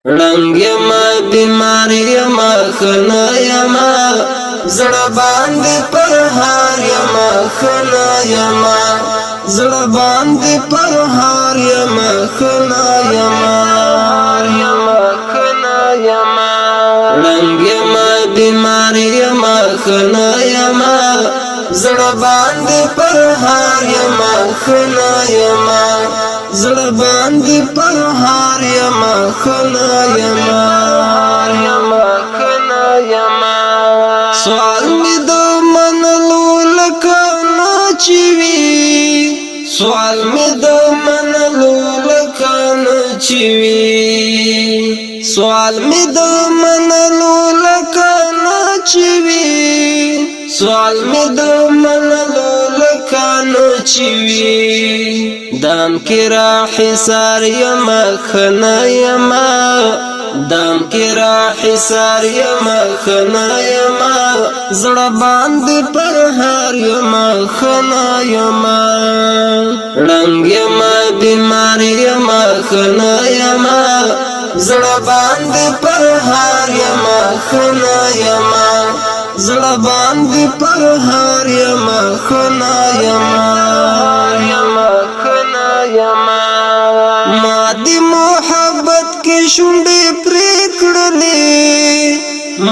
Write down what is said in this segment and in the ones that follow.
رنگ یما بیمار یما خنا یما زړه باندې پر هار یما خنا یما زړه باندې پر هار یما خنا یما خنا یما رنگ یما بیمار یما خنا یما زړه باندې پر هار یما خنا یما زړه باندې پر هار یما خنا یما خنا یما سوال می د منلو لکه ناچوي سوال می د منلو لکه ناچوي سوال می د منلو لکه ناچوي سوال می د منلو لکه ناچوي دام کرا حسار یما خنا یما دام کرا حسار یما خنا یما زړه باندې پر هار یما خنا یما رنگ یما بیمار یما خنا یما زړه باندې پر هار یما خنا یما زړه باندې پر هار یما خنا یما خنا یما ما دی محبت کې شونډې پرې کړلې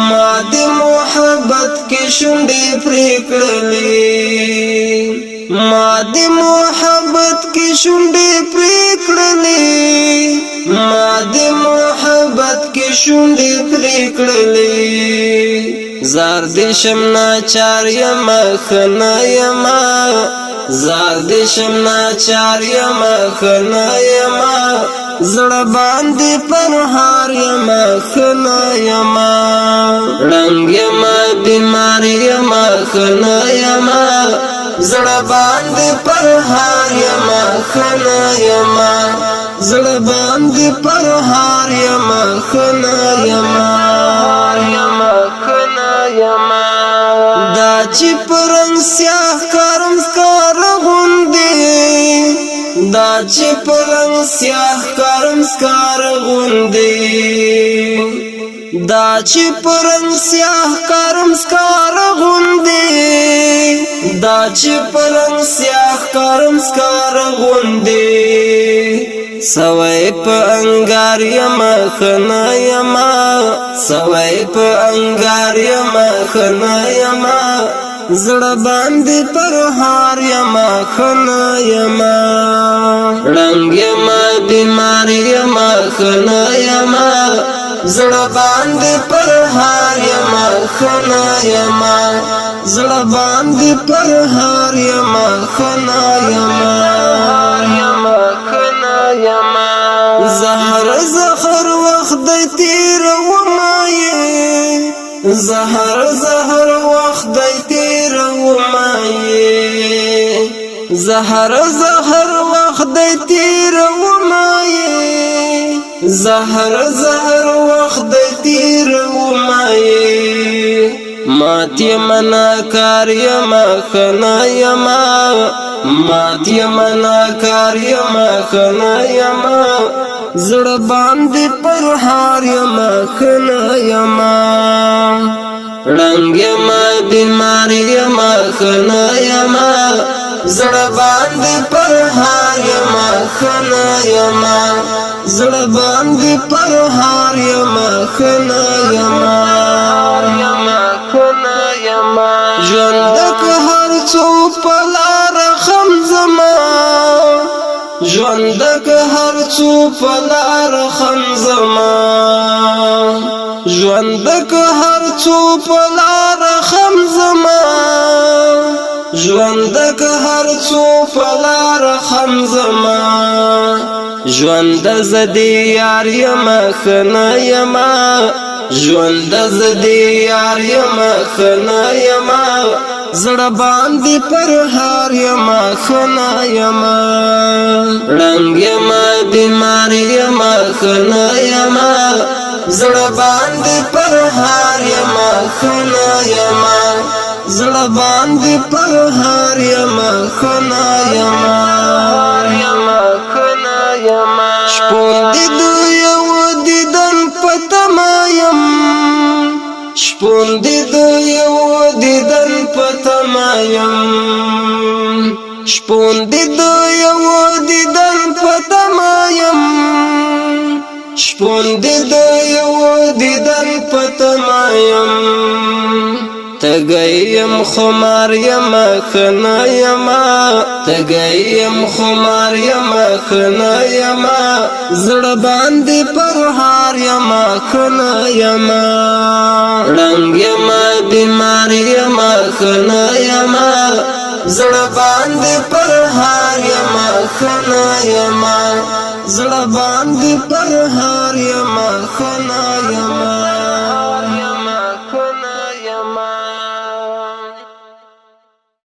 ما دی محبت کې شونډې پرې کړلې ما دی محبت کې شونډې پرې کړلې ما دی محبت کې شونډې پرې کړلې زار دې شمنا چار یما خنا یما زار دې شمنا چار یما خنا یما زړه باندې پر هار یما خنا یما رنگ یما بیمار یما خنا یما زړه باندې پر هار یما خنا یما زړه باندې پر هار یما خنا یما خنا یما دا چې پرنګ سیاه کارم سکار غوندې دا چې پرنګ سیاه کارم سکار غوندې دا چې پرنګ سیاه کارم سکار غوندې دا چې پرنګ سیاه کارم سکار غوندې سوای په انګار یما خنا یما سوای په انګار یما خنا یما زړه باندې پر هار یما خنا یما رنگ یما بیمار یما خنا یما زړه باندې پر هار یما خنا یما زړه باندې پر هار یما خنا یما خنا یما زهر زهر وخت د تیر و مایه زهر زهر وخت د تیر و مایه زهر زهر وخت د تیر و مایه زهر زهر وخت د تیر و مایه ماتی منا کار یما خنا یما ماتی منا کار یما خنا یما زړه باندې پر هار یما خنا یما رنگ یما بیمار یما خنا یما زړه باندې پر هار یما خنا یما زړه باندې پر هار یما خنا یما خنا یما ژوند که هر څو په لار خم زما ژوند که هر څو په لار خم زما ژوند که هر څو په لار خم زما ژوند که هر څو په لار خم زما ژوند زدی یار یما خنا یما ژوند زدی یار یما خنا یما زړه باندې پر هار یما خنا یما رنگ یما بیمار یما خنا یما زړه باندې پر هار یما خنا یما زړه باندې پر هار یما خنا یما خنا یما شپون دې یو دیدن پتمایم شپون دی د یو دیدن پتمایم شپون دی د یو دیدن پتمایم شپون دی د یو دیدن پتمایم تگیم خمار یم خنا یما تگیم خمار یم خنا یما زړه باندې پرهار یم خنا یما رنگ یما بیمار یم خنا یما زړه باندې پرهار یم خنا یما زړه باندې پرهار یم خنا یما